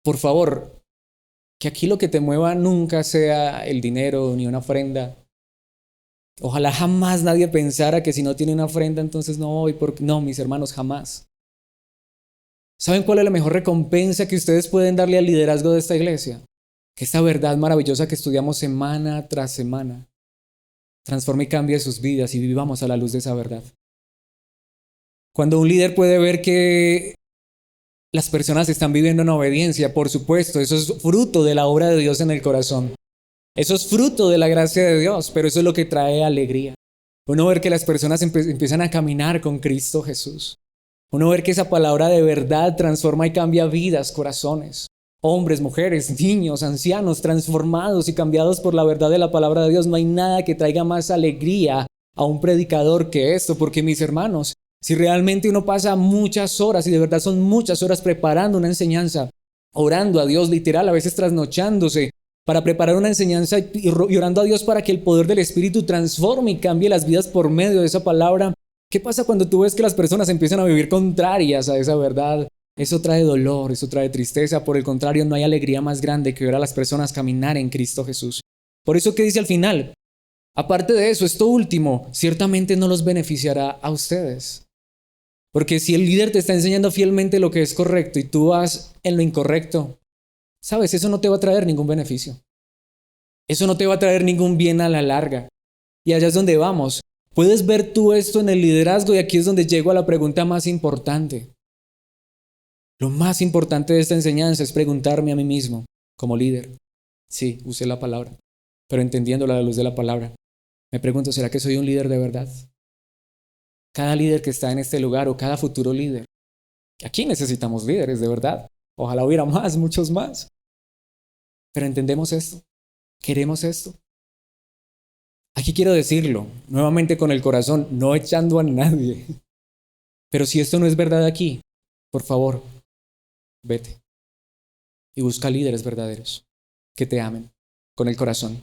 Por favor, que aquí lo que te mueva nunca sea el dinero ni una ofrenda. Ojalá jamás nadie pensara que si no tiene una ofrenda entonces no voy. No, mis hermanos, jamás. ¿Saben cuál es la mejor recompensa que ustedes pueden darle al liderazgo de esta iglesia? Que esta verdad maravillosa que estudiamos semana tras semana transforme y cambie sus vidas y vivamos a la luz de esa verdad. Cuando un líder puede ver que las personas están viviendo en obediencia, por supuesto, eso es fruto de la obra de Dios en el corazón. Eso es fruto de la gracia de Dios, pero eso es lo que trae alegría. Uno ver que las personas empiezan a caminar con Cristo Jesús. Uno ver que esa palabra de verdad transforma y cambia vidas, corazones. Hombres, mujeres, niños, ancianos, transformados y cambiados por la verdad de la palabra de Dios. No hay nada que traiga más alegría a un predicador que esto, porque mis hermanos, si realmente uno pasa muchas horas, y de verdad son muchas horas preparando una enseñanza, orando a Dios literal, a veces trasnochándose, para preparar una enseñanza y orando a Dios para que el poder del Espíritu transforme y cambie las vidas por medio de esa palabra. ¿Qué pasa cuando tú ves que las personas empiezan a vivir contrarias a esa verdad? Eso trae dolor, eso trae tristeza. Por el contrario, no hay alegría más grande que ver a las personas caminar en Cristo Jesús. Por eso, ¿qué dice al final? Aparte de eso, esto último ciertamente no los beneficiará a ustedes. Porque si el líder te está enseñando fielmente lo que es correcto y tú vas en lo incorrecto, ¿sabes? Eso no te va a traer ningún beneficio. Eso no te va a traer ningún bien a la larga. Y allá es donde vamos. Puedes ver tú esto en el liderazgo y aquí es donde llego a la pregunta más importante. Lo más importante de esta enseñanza es preguntarme a mí mismo, como líder. Sí, usé la palabra, pero entendiéndola a la luz de la palabra. Me pregunto, ¿será que soy un líder de verdad? Cada líder que está en este lugar o cada futuro líder. Aquí necesitamos líderes de verdad. Ojalá hubiera más, muchos más. Pero entendemos esto. Queremos esto. Aquí quiero decirlo, nuevamente con el corazón, no echando a nadie. Pero si esto no es verdad aquí, por favor, vete y busca líderes verdaderos que te amen con el corazón,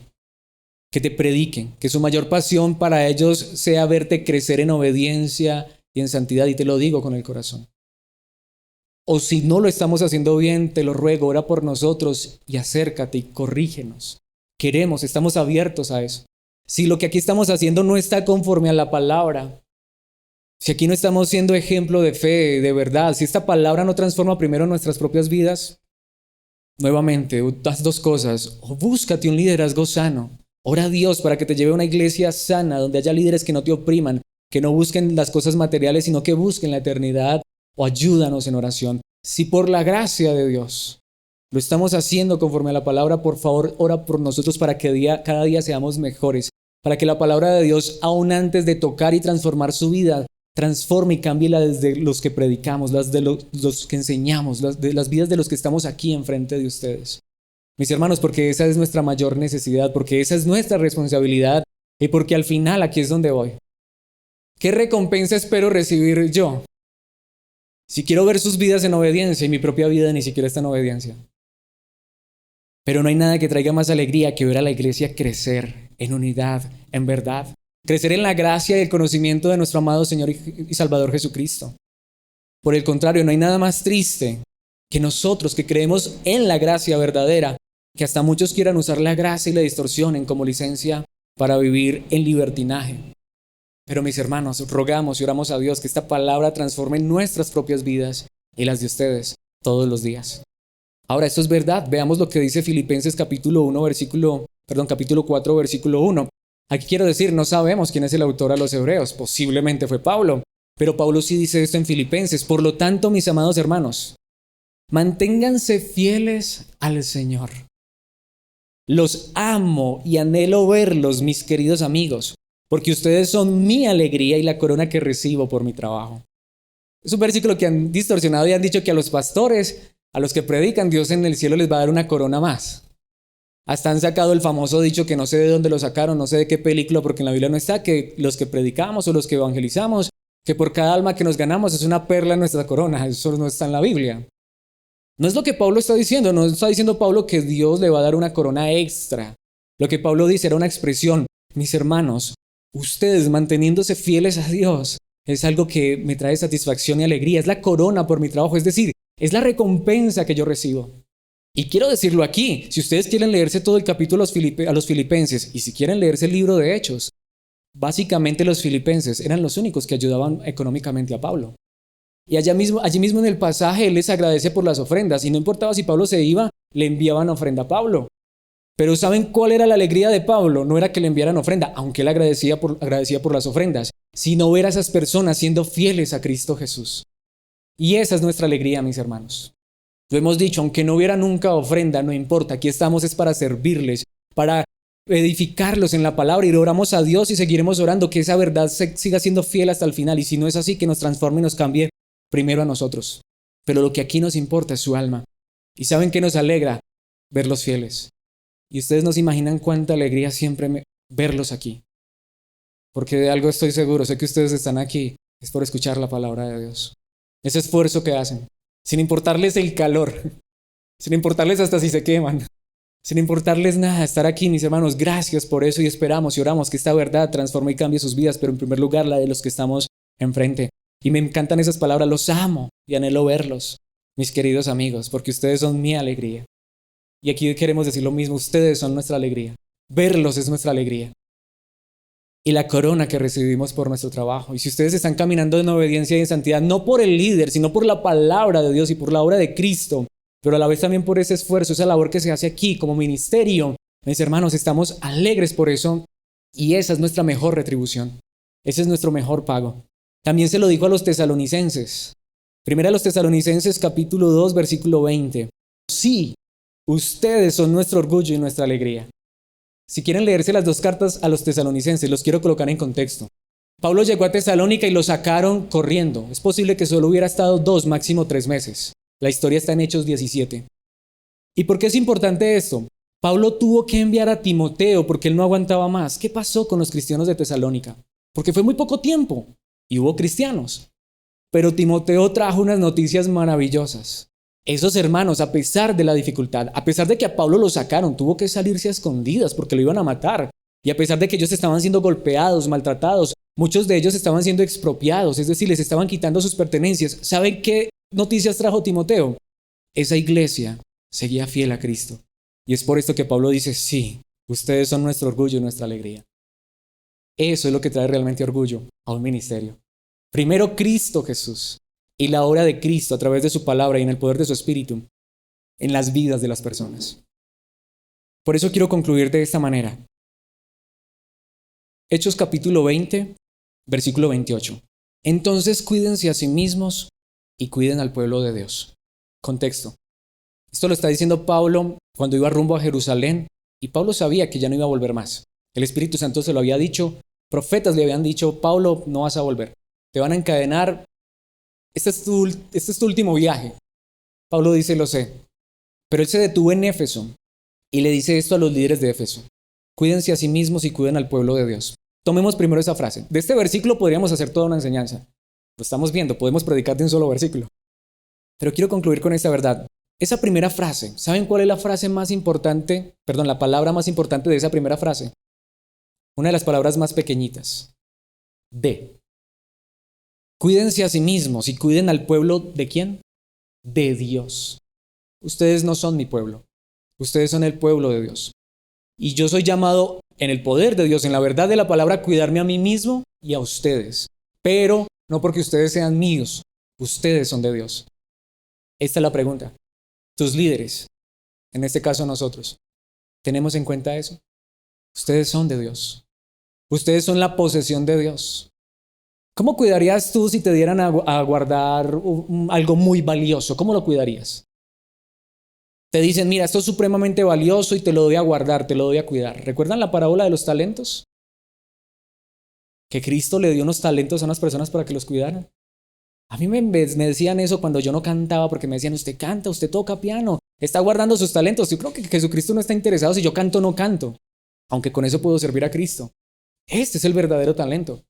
que te prediquen, que su mayor pasión para ellos sea verte crecer en obediencia y en santidad, y te lo digo con el corazón. O si no lo estamos haciendo bien, te lo ruego, ora por nosotros y acércate y corrígenos. Queremos, estamos abiertos a eso. Si lo que aquí estamos haciendo no está conforme a la palabra, si aquí no estamos siendo ejemplo de fe, de verdad, si esta palabra no transforma primero nuestras propias vidas, nuevamente, haz dos cosas. O búscate un liderazgo sano. Ora a Dios para que te lleve a una iglesia sana, donde haya líderes que no te opriman, que no busquen las cosas materiales, sino que busquen la eternidad, o ayúdanos en oración. Si por la gracia de Dios Lo estamos haciendo conforme a la palabra. Por favor, ora por nosotros para que cada día seamos mejores. Para que la palabra de Dios, aún antes de tocar y transformar su vida, transforme y cambie la desde los que predicamos, las de los que enseñamos, las vidas de los que estamos aquí enfrente de ustedes. Mis hermanos, porque esa es nuestra mayor necesidad, porque esa es nuestra responsabilidad y porque al final aquí es donde voy. ¿Qué recompensa espero recibir yo? Si quiero ver sus vidas en obediencia y mi propia vida ni siquiera está en obediencia. Pero no hay nada que traiga más alegría que ver a la iglesia crecer en unidad, en verdad. Crecer en la gracia y el conocimiento de nuestro amado Señor y Salvador Jesucristo. Por el contrario, no hay nada más triste que nosotros que creemos en la gracia verdadera, que hasta muchos quieran usar la gracia y la distorsionen como licencia para vivir en libertinaje. Pero mis hermanos, rogamos y oramos a Dios que esta palabra transforme nuestras propias vidas y las de ustedes todos los días. Ahora, esto es verdad. Veamos lo que dice Filipenses capítulo 4, versículo 1. Aquí quiero decir, no sabemos quién es el autor a los hebreos. Posiblemente fue Pablo. Pero Pablo sí dice esto en Filipenses. Por lo tanto, mis amados hermanos, manténganse fieles al Señor. Los amo y anhelo verlos, mis queridos amigos, porque ustedes son mi alegría y la corona que recibo por mi trabajo. Es un versículo que han distorsionado y han dicho que a los pastores, a los que predican, Dios en el cielo les va a dar una corona más. Hasta han sacado el famoso dicho que no sé de dónde lo sacaron, no sé de qué película, porque en la Biblia no está, que los que predicamos o los que evangelizamos, que por cada alma que nos ganamos es una perla en nuestra corona. Eso no está en la Biblia. No es lo que Pablo está diciendo, no está diciendo Pablo que Dios le va a dar una corona extra. Lo que Pablo dice era una expresión, mis hermanos, ustedes manteniéndose fieles a Dios es algo que me trae satisfacción y alegría, es la corona por mi trabajo, es decir, es la recompensa que yo recibo. Y quiero decirlo aquí, si ustedes quieren leerse todo el capítulo a los filipenses y si quieren leerse el libro de Hechos, básicamente los filipenses eran los únicos que ayudaban económicamente a Pablo. Y allí mismo en el pasaje él les agradece por las ofrendas y no importaba si Pablo se iba, le enviaban ofrenda a Pablo. Pero ¿saben cuál era la alegría de Pablo? No era que le enviaran ofrenda, aunque él agradecía por las ofrendas, sino ver a esas personas siendo fieles a Cristo Jesús. Y esa es nuestra alegría, mis hermanos. Lo hemos dicho, aunque no hubiera nunca ofrenda, no importa, aquí estamos es para servirles, para edificarlos en la palabra y oramos a Dios y seguiremos orando que esa verdad siga siendo fiel hasta el final y si no es así, que nos transforme y nos cambie primero a nosotros. Pero lo que aquí nos importa es su alma. ¿Y saben qué nos alegra? Verlos fieles. Y ustedes no se imaginan cuánta alegría siempre verlos aquí. Porque de algo estoy seguro, sé que ustedes están aquí, es por escuchar la palabra de Dios. Ese esfuerzo que hacen, sin importarles el calor, sin importarles hasta si se queman, sin importarles nada, estar aquí, mis hermanos, gracias por eso y esperamos y oramos que esta verdad transforme y cambie sus vidas, pero en primer lugar la de los que estamos enfrente. Y me encantan esas palabras, los amo y anhelo verlos, mis queridos amigos, porque ustedes son mi alegría. Y aquí queremos decir lo mismo, ustedes son nuestra alegría. Verlos es nuestra alegría. Y la corona que recibimos por nuestro trabajo. Y si ustedes están caminando en obediencia y en santidad, no por el líder, sino por la palabra de Dios y por la obra de Cristo, pero a la vez también por ese esfuerzo, esa labor que se hace aquí como ministerio, mis hermanos, estamos alegres por eso y esa es nuestra mejor retribución. Ese es nuestro mejor pago. También se lo dijo a los tesalonicenses. Primero a los tesalonicenses capítulo 2, versículo 20. Sí, ustedes son nuestro orgullo y nuestra alegría. Si quieren leerse las dos cartas a los tesalonicenses, los quiero colocar en contexto. Pablo llegó a Tesalónica y lo sacaron corriendo. Es posible que solo hubiera estado 2, máximo 3 meses. La historia está en Hechos 17. ¿Y por qué es importante esto? Pablo tuvo que enviar a Timoteo porque él no aguantaba más. ¿Qué pasó con los cristianos de Tesalónica? Porque fue muy poco tiempo y hubo cristianos. Pero Timoteo trajo unas noticias maravillosas. Esos hermanos, a pesar de la dificultad, a pesar de que a Pablo lo sacaron, tuvo que salirse a escondidas porque lo iban a matar. Y a pesar de que ellos estaban siendo golpeados, maltratados, muchos de ellos estaban siendo expropiados, es decir, les estaban quitando sus pertenencias. ¿Saben qué noticias trajo Timoteo? Esa iglesia seguía fiel a Cristo. Y es por esto que Pablo dice, sí, ustedes son nuestro orgullo y nuestra alegría. Eso es lo que trae realmente orgullo a un ministerio. Primero Cristo Jesús y la obra de Cristo a través de su palabra y en el poder de su espíritu en las vidas de las personas. Por eso quiero concluir de esta manera. Hechos capítulo 20, versículo 28. Entonces cuídense a sí mismos y cuiden al pueblo de Dios. Contexto. Esto lo está diciendo Pablo cuando iba rumbo a Jerusalén, y Pablo sabía que ya no iba a volver más. El Espíritu Santo se lo había dicho, profetas le habían dicho, Pablo, no vas a volver, te van a encadenar, este es tu último viaje. Pablo dice, lo sé, pero él se detuvo en Éfeso y le dice esto a los líderes de Éfeso: cuídense a sí mismos y cuiden al pueblo de Dios. Tomemos primero esa frase. De este versículo podríamos hacer toda una enseñanza. Lo estamos viendo, podemos predicar de un solo versículo. Pero quiero concluir con esta verdad. Esa primera frase, ¿saben cuál es la frase más importante? Perdón, la palabra más importante de esa primera frase. Una de las palabras más pequeñitas. De. Cuídense a sí mismos y cuiden al pueblo ¿de quién? De Dios. Ustedes no son mi pueblo. Ustedes son el pueblo de Dios. Y yo soy llamado en el poder de Dios, en la verdad de la palabra, a cuidarme a mí mismo y a ustedes. Pero no porque ustedes sean míos, ustedes son de Dios. Esta es la pregunta. Tus líderes, en este caso nosotros, ¿tenemos en cuenta eso? Ustedes son de Dios. Ustedes son la posesión de Dios. ¿Cómo cuidarías tú si te dieran a guardar algo muy valioso? ¿Cómo lo cuidarías? Te dicen, mira, esto es supremamente valioso y te lo doy a guardar, te lo doy a cuidar. ¿Recuerdan la parábola de los talentos? Que Cristo le dio unos talentos a unas personas para que los cuidaran. A mí me decían eso cuando yo no cantaba, porque me decían, usted canta, usted toca piano, está guardando sus talentos. Yo creo que Jesucristo no está interesado si yo canto o no canto, aunque con eso puedo servir a Cristo. Este es el verdadero talento.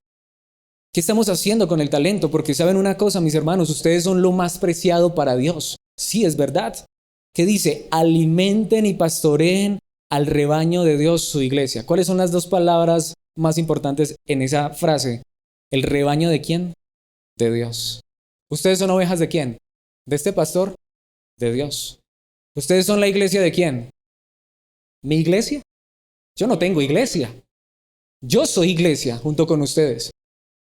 ¿Qué estamos haciendo con el talento? Porque saben una cosa, mis hermanos, ustedes son lo más preciado para Dios. Sí, es verdad. ¿Qué dice? Alimenten y pastoreen al rebaño de Dios, su iglesia. ¿Cuáles son las dos palabras más importantes en esa frase? ¿El rebaño de quién? De Dios. ¿Ustedes son ovejas de quién? ¿De este pastor? De Dios. ¿Ustedes son la iglesia de quién? ¿Mi iglesia? Yo no tengo iglesia. Yo soy iglesia junto con ustedes.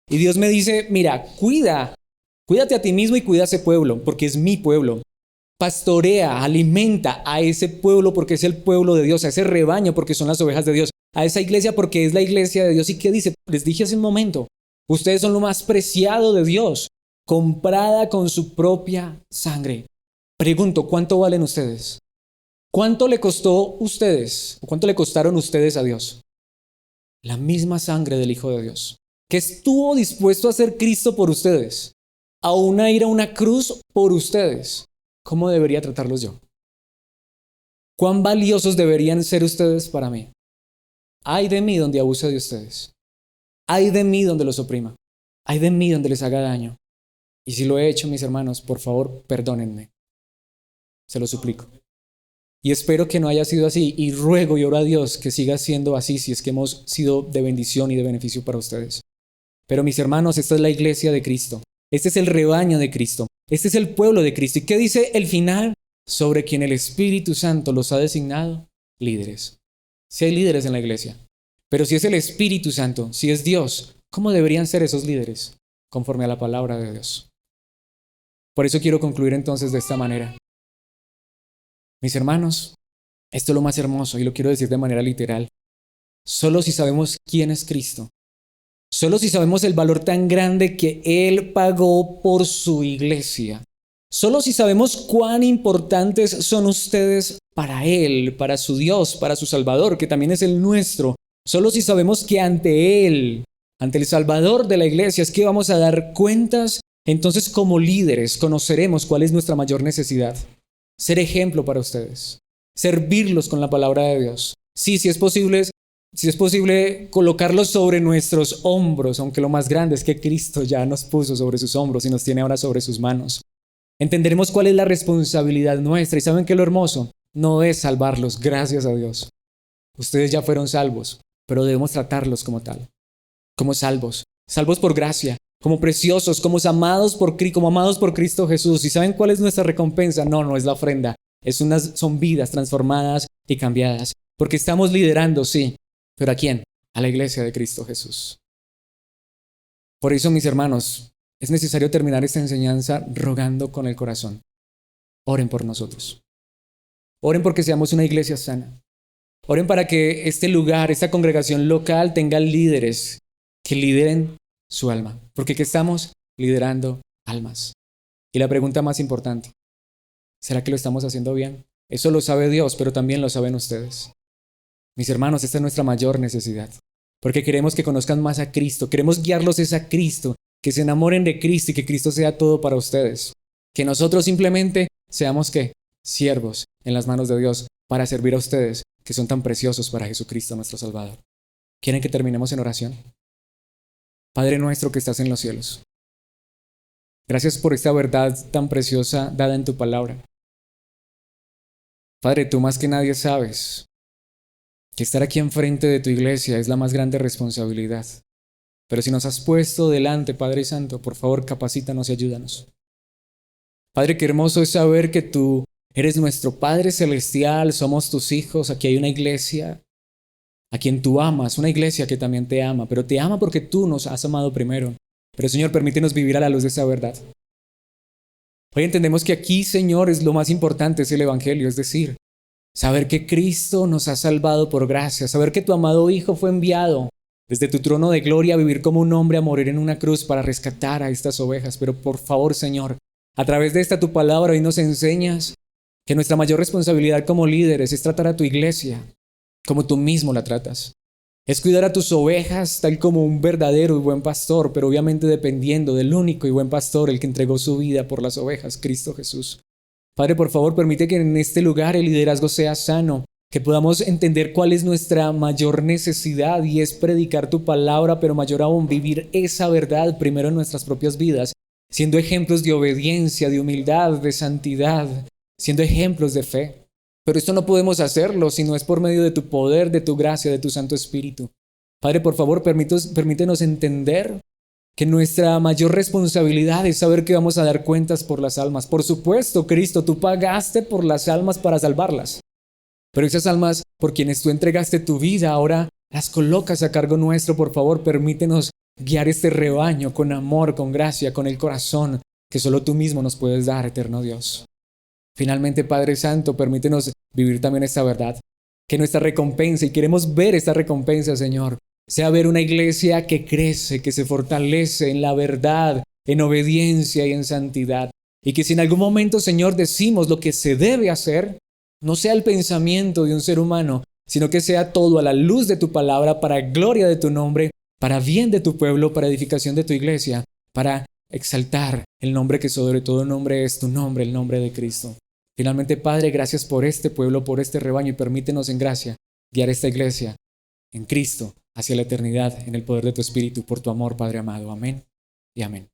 Y Dios me dice, mira, cuídate a ti mismo y cuida a ese pueblo, porque es mi pueblo. Pastorea, alimenta a ese pueblo porque es el pueblo de Dios, a ese rebaño porque son las ovejas de Dios, a esa iglesia porque es la iglesia de Dios. ¿Y qué dice? Les dije hace un momento, ustedes son lo más preciado de Dios, comprada con su propia sangre. Pregunto, ¿cuánto valen ustedes? ¿Cuánto le costó ustedes? ¿O cuánto le costaron ustedes a Dios? La misma sangre del Hijo de Dios, que estuvo dispuesto a ser Cristo por ustedes, aún a ir a una cruz por ustedes. ¿Cómo debería tratarlos yo? ¿Cuán valiosos deberían ser ustedes para mí? Ay de mí donde abuse de ustedes. Ay de mí donde los oprima. Ay de mí donde les haga daño. Y si lo he hecho, mis hermanos, por favor, perdónenme. Se lo suplico. Y espero que no haya sido así. Y ruego y oro a Dios que siga siendo así si es que hemos sido de bendición y de beneficio para ustedes. Pero mis hermanos, esta es la iglesia de Cristo. Este es el rebaño de Cristo. Este es el pueblo de Cristo. ¿Y qué dice el final? Sobre quien el Espíritu Santo los ha designado líderes. Si hay líderes en la iglesia, pero si es el Espíritu Santo, si es Dios, ¿cómo deberían ser esos líderes? Conforme a la palabra de Dios. Por eso quiero concluir entonces de esta manera. Mis hermanos, esto es lo más hermoso y lo quiero decir de manera literal. Solo si sabemos quién es Cristo, solo si sabemos el valor tan grande que Él pagó por su iglesia, solo si sabemos cuán importantes son ustedes para Él, para su Dios, para su Salvador, que también es el nuestro, solo si sabemos que ante Él, ante el Salvador de la iglesia, es que vamos a dar cuentas, entonces como líderes conoceremos cuál es nuestra mayor necesidad. Ser ejemplo para ustedes, servirlos con la palabra de Dios. Sí, si es posible colocarlos sobre nuestros hombros, aunque lo más grande es que Cristo ya nos puso sobre sus hombros y nos tiene ahora sobre sus manos. Entenderemos cuál es la responsabilidad nuestra y ¿saben qué es lo hermoso? No es salvarlos, gracias a Dios. Ustedes ya fueron salvos, pero debemos tratarlos como tal, como salvos, salvos por gracia, como preciosos, como amados por Cristo Jesús. ¿Y saben cuál es nuestra recompensa? No es la ofrenda, son vidas transformadas y cambiadas, porque estamos liderando, sí. ¿Pero a quién? A la iglesia de Cristo Jesús. Por eso, mis hermanos, es necesario terminar esta enseñanza rogando con el corazón. Oren por nosotros. Oren porque seamos una iglesia sana. Oren para que este lugar, esta congregación local tenga líderes que lideren su alma. Porque ¿qué estamos? Liderando almas. Y la pregunta más importante, ¿será que lo estamos haciendo bien? Eso lo sabe Dios, pero también lo saben ustedes. Mis hermanos, esta es nuestra mayor necesidad, porque queremos que conozcan más a Cristo, queremos guiarlos es a Cristo, que se enamoren de Cristo y que Cristo sea todo para ustedes. Que nosotros simplemente seamos, ¿qué? Siervos en las manos de Dios para servir a ustedes, que son tan preciosos para Jesucristo nuestro Salvador. ¿Quieren que terminemos en oración? Padre nuestro que estás en los cielos, gracias por esta verdad tan preciosa dada en tu palabra. Padre, tú más que nadie sabes que estar aquí enfrente de tu iglesia es la más grande responsabilidad. Pero si nos has puesto delante, Padre Santo, por favor, capacítanos y ayúdanos. Padre, qué hermoso es saber que tú eres nuestro Padre Celestial, somos tus hijos, aquí hay una iglesia a quien tú amas, una iglesia que también te ama, pero te ama porque tú nos has amado primero. Pero Señor, permítenos vivir a la luz de esa verdad. Hoy entendemos que aquí, Señor, es lo más importante, es el Evangelio, es decir, saber que Cristo nos ha salvado por gracia, saber que tu amado Hijo fue enviado desde tu trono de gloria a vivir como un hombre, a morir en una cruz para rescatar a estas ovejas. Pero por favor, Señor, a través de esta tu palabra hoy nos enseñas que nuestra mayor responsabilidad como líderes es tratar a tu iglesia como tú mismo la tratas. Es cuidar a tus ovejas tal como un verdadero y buen pastor, pero obviamente dependiendo del único y buen pastor, el que entregó su vida por las ovejas, Cristo Jesús. Padre, por favor, permite que en este lugar el liderazgo sea sano, que podamos entender cuál es nuestra mayor necesidad y es predicar tu palabra, pero mayor aún vivir esa verdad primero en nuestras propias vidas, siendo ejemplos de obediencia, de humildad, de santidad, siendo ejemplos de fe. Pero esto no podemos hacerlo si no es por medio de tu poder, de tu gracia, de tu Santo Espíritu. Padre, por favor, permítenos entender que nuestra mayor responsabilidad es saber que vamos a dar cuentas por las almas. Por supuesto, Cristo, tú pagaste por las almas para salvarlas. Pero esas almas por quienes tú entregaste tu vida, ahora las colocas a cargo nuestro. Por favor, permítenos guiar este rebaño con amor, con gracia, con el corazón que solo tú mismo nos puedes dar, eterno Dios. Finalmente, Padre Santo, permítenos vivir también esta verdad, que nuestra recompensa, y queremos ver esta recompensa, Señor, sea ver una iglesia que crece, que se fortalece en la verdad, en obediencia y en santidad. Y que si en algún momento, Señor, decimos lo que se debe hacer, no sea el pensamiento de un ser humano, sino que sea todo a la luz de tu palabra, para gloria de tu nombre, para bien de tu pueblo, para edificación de tu iglesia, para exaltar el nombre que sobre todo nombre es tu nombre, el nombre de Cristo. Finalmente, Padre, gracias por este pueblo, por este rebaño, y permítenos en gracia guiar esta iglesia en Cristo hacia la eternidad, en el poder de tu Espíritu, por tu amor, Padre amado. Amén y amén.